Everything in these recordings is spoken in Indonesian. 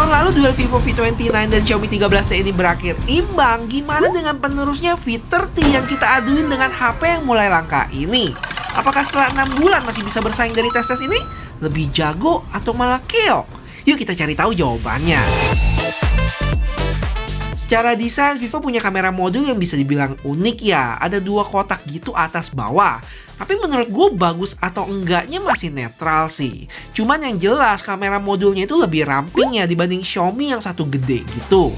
Tahun lalu duel Vivo V29 dan Xiaomi 13T ini berakhir imbang. Gimana dengan penerusnya V30 yang kita aduin dengan HP yang mulai langka ini? Apakah setelah 6 bulan masih bisa bersaing dari tes-tes ini? Lebih jago atau malah keok? Yuk kita cari tahu jawabannya. Secara desain, Vivo punya kamera modul yang bisa dibilang unik ya. Ada 2 kotak gitu atas bawah. Tapi menurut gue bagus atau enggaknya masih netral sih. Cuman yang jelas kamera modulnya itu lebih ramping ya dibanding Xiaomi yang satu gede gitu.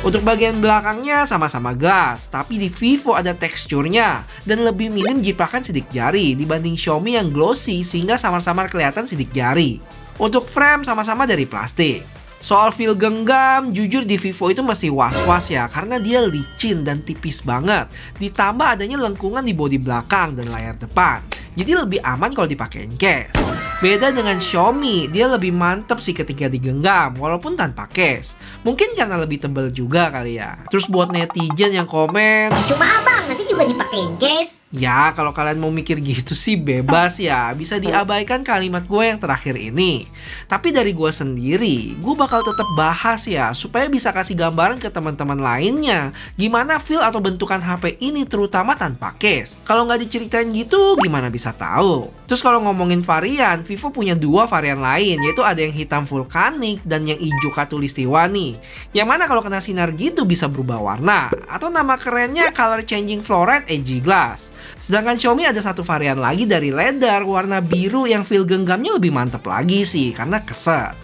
Untuk bagian belakangnya sama-sama glass, tapi di Vivo ada teksturnya dan lebih minim jiplakan sidik jari dibanding Xiaomi yang glossy sehingga samar-samar kelihatan sidik jari. Untuk frame sama-sama dari plastik. Soal feel genggam, jujur di Vivo itu masih was-was ya karena dia licin dan tipis banget. Ditambah adanya lengkungan di bodi belakang dan layar depan. Jadi lebih aman kalau dipakein case. Beda dengan Xiaomi, dia lebih mantep sih ketika digenggam, walaupun tanpa case. Mungkin karena lebih tebal juga kali ya. Terus buat netizen yang komen, cuma abang nanti juga dipakein case. Ya kalau kalian mau mikir gitu sih bebas ya. Bisa diabaikan kalimat gue yang terakhir ini. Tapi dari gue sendiri, gue bakal tetap bahas ya, supaya bisa kasih gambaran ke teman-teman lainnya. Gimana feel atau bentukan HP ini terutama tanpa case. Kalau nggak diceritain gitu, gimana bisa tahu? Terus kalau ngomongin varian, Vivo punya 2 varian lain, yaitu ada yang hitam vulkanik dan yang hijau khatulistiwa nih. Yang mana kalau kena sinar gitu bisa berubah warna, atau nama kerennya color changing fluorite edgy glass. Sedangkan Xiaomi ada 1 varian lagi dari leather warna biru yang feel genggamnya lebih mantep lagi sih, karena keset.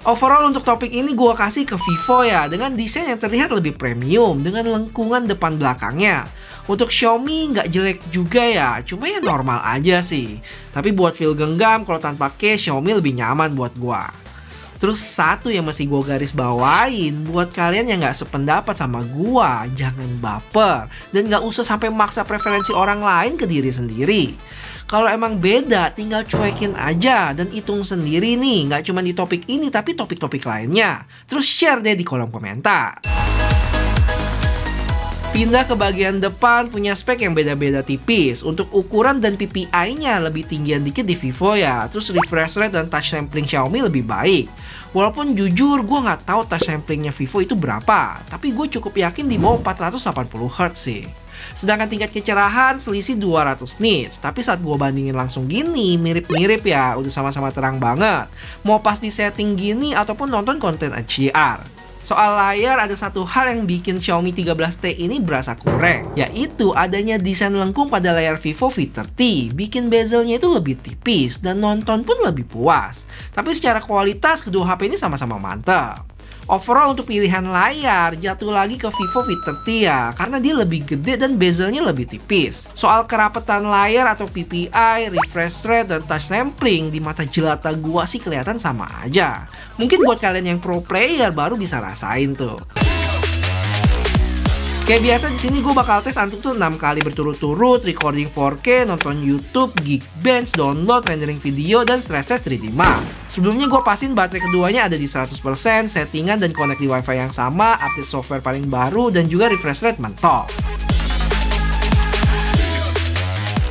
Overall untuk topik ini gue kasih ke Vivo ya, dengan desain yang terlihat lebih premium dengan lengkungan depan belakangnya. Untuk Xiaomi nggak jelek juga ya, cuma ya normal aja sih. Tapi buat feel genggam kalau tanpa case, Xiaomi lebih nyaman buat gua. Terus satu yang masih gua garis bawain, buat kalian yang nggak sependapat sama gua, jangan baper. Dan nggak usah sampai maksa preferensi orang lain ke diri sendiri. Kalau emang beda, tinggal cuekin aja dan hitung sendiri nih. Nggak cuma di topik ini, tapi topik-topik lainnya. Terus share deh di kolom komentar. Pindah ke bagian depan, punya spek yang beda-beda tipis. Untuk ukuran dan PPI-nya lebih tinggian dikit di Vivo ya. Terus refresh rate dan touch sampling Xiaomi lebih baik. Walaupun jujur gue nggak tahu touch samplingnya Vivo itu berapa, tapi gue cukup yakin di bawah 480 Hz sih. Sedangkan tingkat kecerahan selisih 200 nits. Tapi saat gue bandingin langsung gini, mirip-mirip ya, udah sama-sama terang banget. Mau pas di setting gini ataupun nonton konten HDR. Soal layar, ada satu hal yang bikin Xiaomi 13T ini berasa kurang, yaitu adanya desain lengkung pada layar Vivo V30. Bikin bezelnya itu lebih tipis dan nonton pun lebih puas. Tapi secara kualitas, kedua HP ini sama-sama mantap. Overall untuk pilihan layar, jatuh lagi ke Vivo V30 ya, karena dia lebih gede dan bezelnya lebih tipis. Soal kerapetan layar atau PPI, refresh rate, dan touch sampling, di mata jelata gua sih kelihatan sama aja. Mungkin buat kalian yang pro player baru bisa rasain tuh. Kayak biasa di sini gue bakal tes Antutu tuh 6 kali berturut-turut, recording 4K, nonton YouTube, Geekbench, download, rendering video, dan stress test 3D Mark. Sebelumnya gue pastiin baterai keduanya ada di 100%, settingan dan connect di wifi yang sama, update software paling baru, dan juga refresh rate mentok.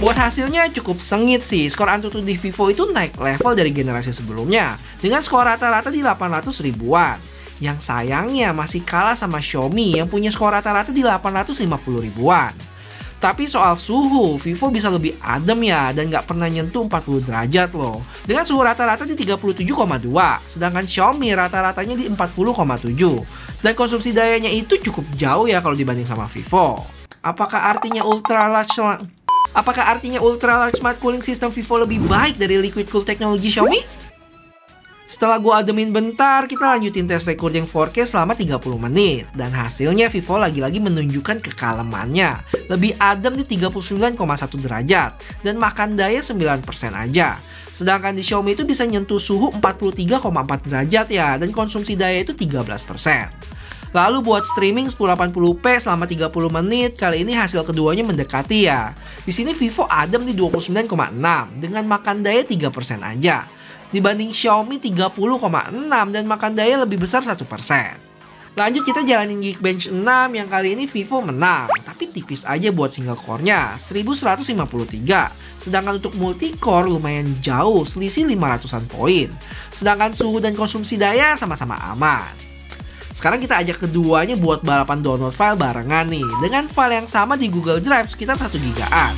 Buat hasilnya cukup sengit sih, skor Antutu di Vivo itu naik level dari generasi sebelumnya, dengan skor rata-rata di 800 ribuan. Yang sayangnya masih kalah sama Xiaomi yang punya skor rata-rata di 850 ribuan. Tapi soal suhu, Vivo bisa lebih adem ya dan nggak pernah nyentuh 40 derajat loh. Dengan suhu rata-rata di 37,2, sedangkan Xiaomi rata-ratanya di 40,7. Dan konsumsi dayanya itu cukup jauh ya kalau dibanding sama Vivo. Apakah artinya ultra large smart cooling system Vivo lebih baik dari liquid cool teknologi Xiaomi? Setelah gue ademin bentar, kita lanjutin tes recording 4K selama 30 menit. Dan hasilnya Vivo lagi-lagi menunjukkan kekalemannya. Lebih adem di 39,1 derajat. Dan makan daya 9% aja. Sedangkan di Xiaomi itu bisa nyentuh suhu 43,4 derajat ya. Dan konsumsi daya itu 13%. Lalu buat streaming 1080p selama 30 menit, kali ini hasil keduanya mendekati ya. Di sini Vivo adem di 29,6 dengan makan daya 3% aja. Dibanding Xiaomi 30,6 dan makan daya lebih besar 1%. Lanjut kita jalanin Geekbench 6 yang kali ini Vivo menang, tapi tipis aja buat single core-nya, 1153. Sedangkan untuk multi-core lumayan jauh, selisih 500-an poin. Sedangkan suhu dan konsumsi daya sama-sama aman. Sekarang kita ajak keduanya buat balapan download file barengan nih, dengan file yang sama di Google Drive sekitar 1 gigaan.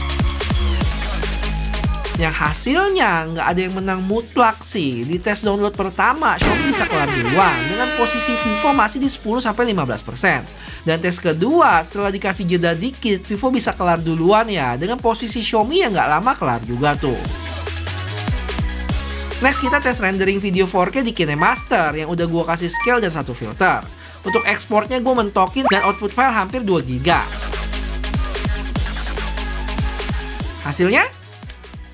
Yang hasilnya nggak ada yang menang mutlak sih. Di tes download pertama, Xiaomi bisa kelar duluan dengan posisi Vivo masih di 10-15%. Dan tes kedua, setelah dikasih jeda dikit, Vivo bisa kelar duluan ya, dengan posisi Xiaomi yang nggak lama kelar juga tuh. Next kita tes rendering video 4K di KineMaster yang udah gua kasih scale dan satu filter. Untuk ekspornya gue mentokin dan output file hampir 2 GB. Hasilnya?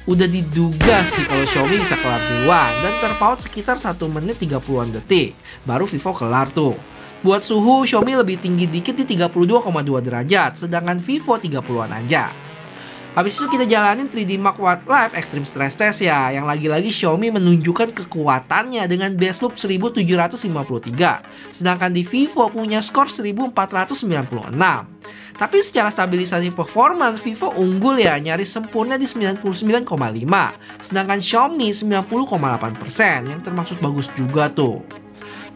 Udah diduga sih kalau Xiaomi bisa kelar duluan dan terpaut sekitar 1 menit 30-an detik. Baru Vivo kelar tuh. Buat suhu, Xiaomi lebih tinggi dikit di 32,2 derajat, sedangkan Vivo 30-an aja. Habis itu kita jalanin 3D Mark Wildlife Extreme Stress Test ya, yang lagi-lagi Xiaomi menunjukkan kekuatannya dengan base loop 1753, sedangkan di Vivo punya skor 1496. Tapi secara stabilisasi performance, Vivo unggul ya, nyaris sempurna di 99,5, sedangkan Xiaomi 90,8%, yang termasuk bagus juga tuh.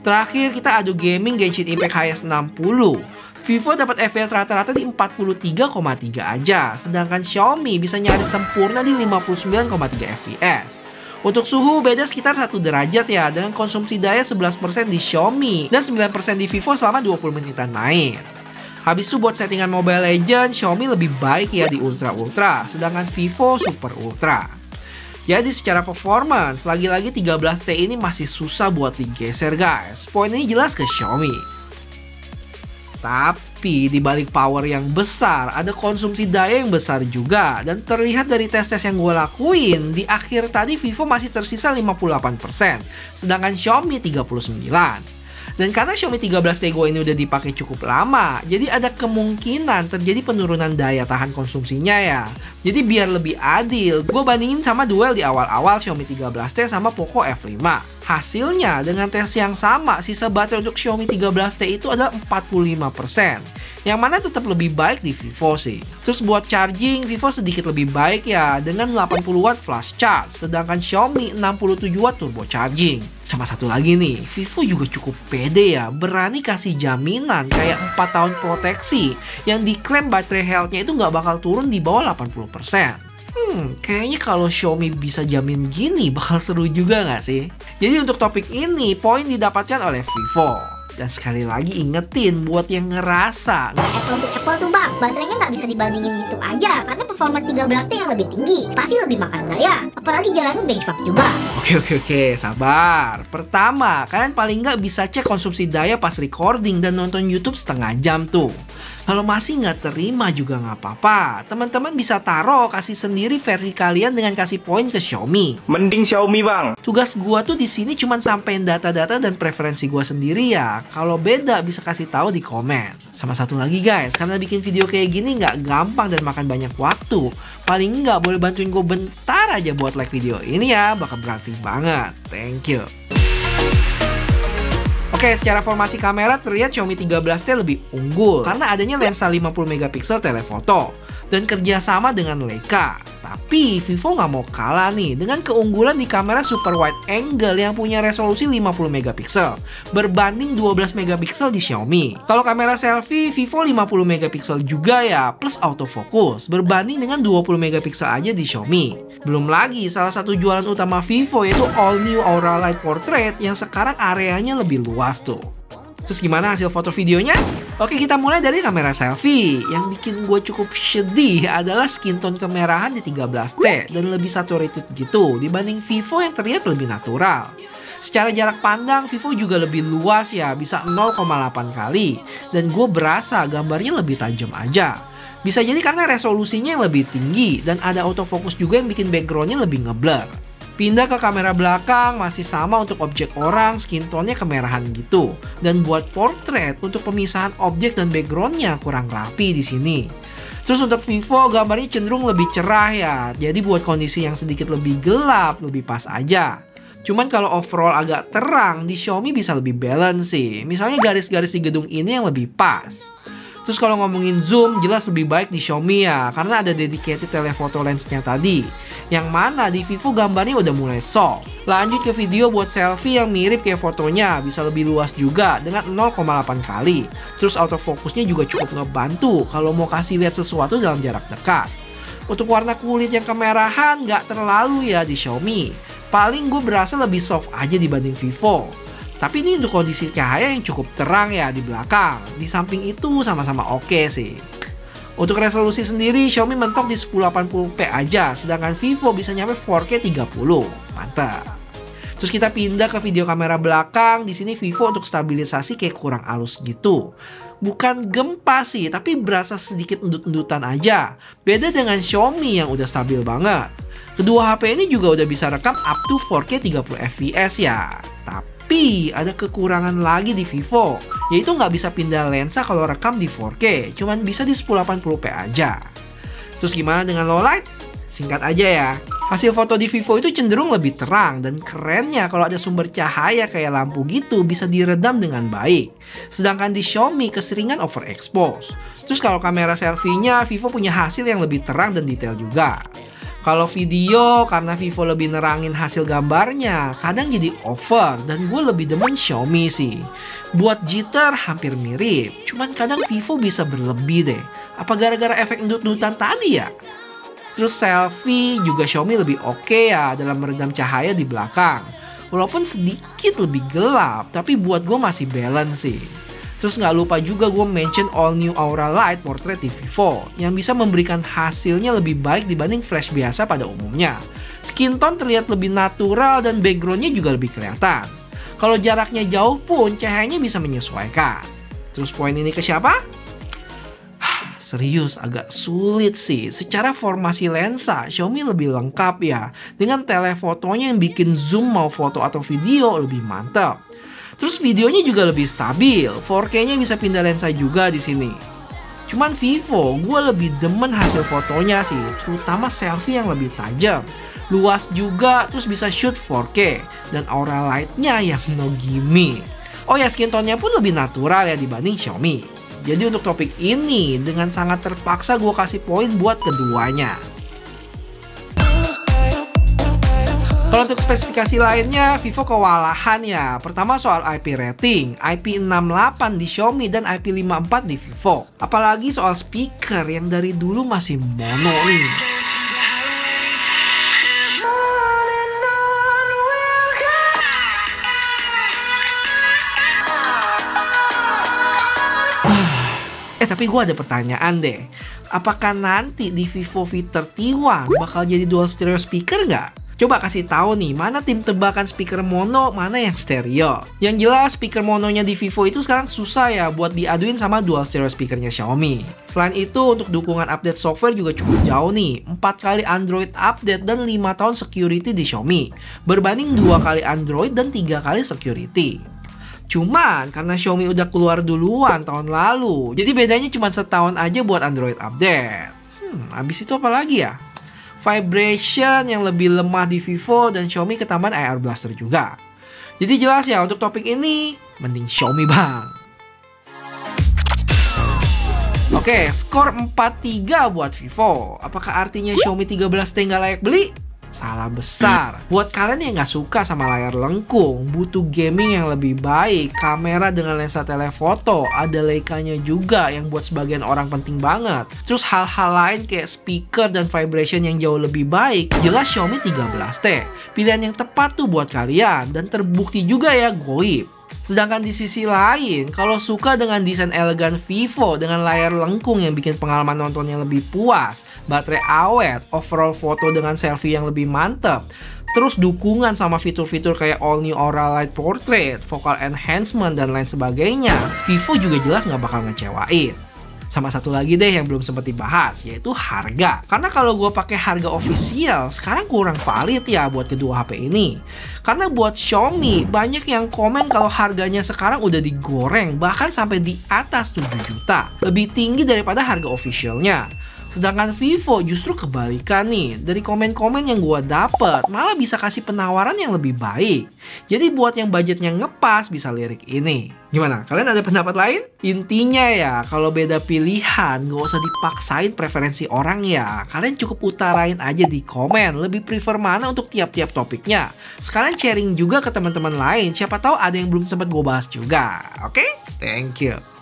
Terakhir kita adu gaming Genshin Impact HS60. Vivo dapat FPS rata-rata di 43,3 aja, sedangkan Xiaomi bisa nyaris sempurna di 59,3 FPS. Untuk suhu beda sekitar 1 derajat ya, dengan konsumsi daya 11% di Xiaomi dan 9% di Vivo selama 20 menitan main. Habis itu buat settingan Mobile Legends, Xiaomi lebih baik ya di Ultra, sedangkan Vivo Super Ultra. Jadi secara performance, lagi-lagi 13T ini masih susah buat digeser guys. Poin ini jelas ke Xiaomi. Tapi di balik power yang besar, ada konsumsi daya yang besar juga. Dan terlihat dari tes-tes yang gue lakuin, di akhir tadi Vivo masih tersisa 58%, sedangkan Xiaomi 39%. Dan karena Xiaomi 13T Go ini udah dipakai cukup lama, jadi ada kemungkinan terjadi penurunan daya tahan konsumsinya ya. Jadi biar lebih adil, gue bandingin sama duel di awal-awal Xiaomi 13T sama Poco F5. Hasilnya dengan tes yang sama, sisa baterai untuk Xiaomi 13T itu adalah 45%. Yang mana tetap lebih baik di Vivo sih. Terus buat charging, Vivo sedikit lebih baik ya, dengan 80 watt flash charge, sedangkan Xiaomi 67 watt turbo charging. Sama satu lagi nih, Vivo juga cukup pede ya, berani kasih jaminan kayak 4 tahun proteksi, yang diklaim baterai health-nya itu nggak bakal turun di bawah 80%. Kayaknya kalau Xiaomi bisa jamin gini bakal seru juga nggak sih? Jadi untuk topik ini, poin didapatkan oleh Vivo. Dan sekali lagi ingetin buat yang ngerasa Apple untuk Apple tuh bang, baterainya nggak bisa dibandingin gitu aja, karena performance 13T yang lebih tinggi, pasti lebih makan daya, apalagi jalanin benchmark juga. Oke, sabar. Pertama, kalian paling nggak bisa cek konsumsi daya pas recording dan nonton YouTube setengah jam tuh. Kalau masih nggak terima juga nggak apa-apa. Teman-teman bisa taruh, kasih sendiri versi kalian dengan kasih poin ke Xiaomi. Mending Xiaomi bang. Tugas gua tuh di sini cuma sampein data-data dan preferensi gua sendiri ya. Kalau beda bisa kasih tahu di komen. Sama satu lagi guys, karena bikin video kayak gini nggak gampang dan makan banyak waktu. Paling nggak boleh bantuin gue bentar aja buat like video ini ya, bakal berarti banget. Thank you. Oke, secara formasi kamera terlihat Xiaomi 13T lebih unggul karena adanya lensa 50 megapiksel telefoto dan kerjasama dengan Leica. Tapi Vivo nggak mau kalah nih dengan keunggulan di kamera super wide angle yang punya resolusi 50 megapiksel berbanding 12 megapiksel di Xiaomi. Kalau kamera selfie, Vivo 50 megapiksel juga ya, plus autofocus berbanding dengan 20 megapiksel aja di Xiaomi. Belum lagi salah satu jualan utama Vivo yaitu All New Aura Light Portrait yang sekarang areanya lebih luas tuh. Terus gimana hasil foto videonya? Oke, kita mulai dari kamera selfie. Yang bikin gue cukup sedih adalah skin tone kemerahan di 13T dan lebih saturated gitu dibanding Vivo yang terlihat lebih natural. Secara jarak pandang, Vivo juga lebih luas ya, bisa 0,8 kali. Dan gue berasa gambarnya lebih tajam aja. Bisa jadi karena resolusinya yang lebih tinggi dan ada autofocus juga yang bikin backgroundnya lebih ngeblur. Pindah ke kamera belakang, masih sama untuk objek orang, skin tone-nya kemerahan gitu. Dan buat portrait, untuk pemisahan objek dan background-nya kurang rapi di sini. Terus untuk Vivo, gambarnya cenderung lebih cerah ya. Jadi buat kondisi yang sedikit lebih gelap, lebih pas aja. Cuman kalau overall agak terang, di Xiaomi bisa lebih balance sih. Misalnya garis-garis di gedung ini yang lebih pas. Terus kalau ngomongin zoom, jelas lebih baik di Xiaomi ya, karena ada dedicated telephoto lensnya tadi. Yang mana di Vivo gambarnya udah mulai soft. Lanjut ke video buat selfie yang mirip kayak fotonya, bisa lebih luas juga dengan 0,8 kali. Terus autofocusnya juga cukup ngebantu kalau mau kasih lihat sesuatu dalam jarak dekat. Untuk warna kulit yang kemerahan nggak terlalu ya di Xiaomi. Paling gue berasa lebih soft aja dibanding Vivo. Tapi ini untuk kondisi cahaya yang cukup terang ya di belakang. Di samping itu sama-sama oke sih. Untuk resolusi sendiri Xiaomi mentok di 1080p aja, sedangkan Vivo bisa nyampe 4K 30. Mantap. Terus kita pindah ke video kamera belakang. Di sini Vivo untuk stabilisasi kayak kurang halus gitu. Bukan gempa sih, tapi berasa sedikit endut-endutan aja. Beda dengan Xiaomi yang udah stabil banget. Kedua HP ini juga udah bisa rekam up to 4K 30 fps ya. Tapi ada kekurangan lagi di Vivo, yaitu nggak bisa pindah lensa kalau rekam di 4K, cuman bisa di 1080p aja. Terus gimana dengan low light? Singkat aja ya, hasil foto di Vivo itu cenderung lebih terang, dan kerennya kalau ada sumber cahaya kayak lampu gitu bisa diredam dengan baik. Sedangkan di Xiaomi keseringan overexpose. Terus kalau kamera selfie-nya, Vivo punya hasil yang lebih terang dan detail juga. Kalau video, karena Vivo lebih nerangin hasil gambarnya, kadang jadi over, dan gue lebih demen Xiaomi sih. Buat jitter hampir mirip, cuman kadang Vivo bisa berlebih deh. Apa gara-gara efek endut-endutan tadi ya? Terus selfie juga Xiaomi lebih oke ya dalam meredam cahaya di belakang. Walaupun sedikit lebih gelap, tapi buat gue masih balance sih. Terus nggak lupa juga gue mention all new Aura Light Portrait di Vivo yang bisa memberikan hasilnya lebih baik dibanding flash biasa pada umumnya. Skin tone terlihat lebih natural dan backgroundnya juga lebih kelihatan. Kalau jaraknya jauh pun cahayanya bisa menyesuaikan. Terus poin ini ke siapa? Serius agak sulit sih. Secara formasi lensa Xiaomi lebih lengkap ya, dengan telefotonya yang bikin zoom mau foto atau video lebih mantap. Terus videonya juga lebih stabil, 4K-nya bisa pindah lensa juga di sini. Cuman Vivo, gue lebih demen hasil fotonya sih, terutama selfie yang lebih tajam. Luas juga, terus bisa shoot 4K, dan aura light-nya yang no gimme. Oh ya, skin tone-nya pun lebih natural ya dibanding Xiaomi. Jadi untuk topik ini, dengan sangat terpaksa gue kasih poin buat keduanya. Kalau untuk spesifikasi lainnya, Vivo kewalahan ya. Pertama soal IP rating, IP68 di Xiaomi dan IP54 di Vivo. Apalagi soal speaker yang dari dulu masih mono nih. Tapi gue ada pertanyaan deh. Apakah nanti di Vivo V31 bakal jadi dual stereo speaker nggak? Coba kasih tahu nih, mana tim tebakan speaker mono, mana yang stereo. Yang jelas speaker mononya di Vivo itu sekarang susah ya buat diaduin sama dual stereo speakernya Xiaomi. Selain itu untuk dukungan update software juga cukup jauh nih. 4 kali Android update dan 5 tahun security di Xiaomi. Berbanding 2 kali Android dan 3 kali security. Cuman karena Xiaomi udah keluar duluan tahun lalu, jadi bedanya cuma setahun aja buat Android update. Abis itu apa lagi ya? Vibration yang lebih lemah di Vivo dan Xiaomi ketambahan IR Blaster juga. Jadi jelas ya untuk topik ini mending Xiaomi bang. Oke, skor 4-3 buat Vivo. Apakah artinya Xiaomi 13T nggak layak beli? Salah besar. Buat kalian yang nggak suka sama layar lengkung, butuh gaming yang lebih baik, kamera dengan lensa telefoto, ada Leica-nya juga yang buat sebagian orang penting banget. Terus hal-hal lain kayak speaker dan vibration yang jauh lebih baik, jelas Xiaomi 13T. Pilihan yang tepat tuh buat kalian dan terbukti juga ya goib. Sedangkan di sisi lain, kalau suka dengan desain elegan Vivo dengan layar lengkung yang bikin pengalaman nontonnya lebih puas, baterai awet, overall foto dengan selfie yang lebih mantap, terus dukungan sama fitur-fitur kayak all new Aura Light Portrait, vocal enhancement, dan lain sebagainya, Vivo juga jelas nggak bakal ngecewain. Sama satu lagi deh yang belum sempat dibahas, yaitu harga. Karena kalau gue pakai harga official, sekarang kurang valid ya buat kedua HP ini. Karena buat Xiaomi, banyak yang komen kalau harganya sekarang udah digoreng, bahkan sampai di atas 7 juta. Lebih tinggi daripada harga officialnya. Sedangkan Vivo justru kebalikan nih. Dari komen-komen yang gue dapet, malah bisa kasih penawaran yang lebih baik. Jadi buat yang budgetnya ngepas bisa lirik ini. Gimana? Kalian ada pendapat lain? Intinya ya, kalau beda pilihan, gak usah dipaksain preferensi orang ya. Kalian cukup utarain aja di komen, lebih prefer mana untuk tiap-tiap topiknya. Sekalian sharing juga ke teman-teman lain, siapa tahu ada yang belum sempat gue bahas juga. Oke? Thank you.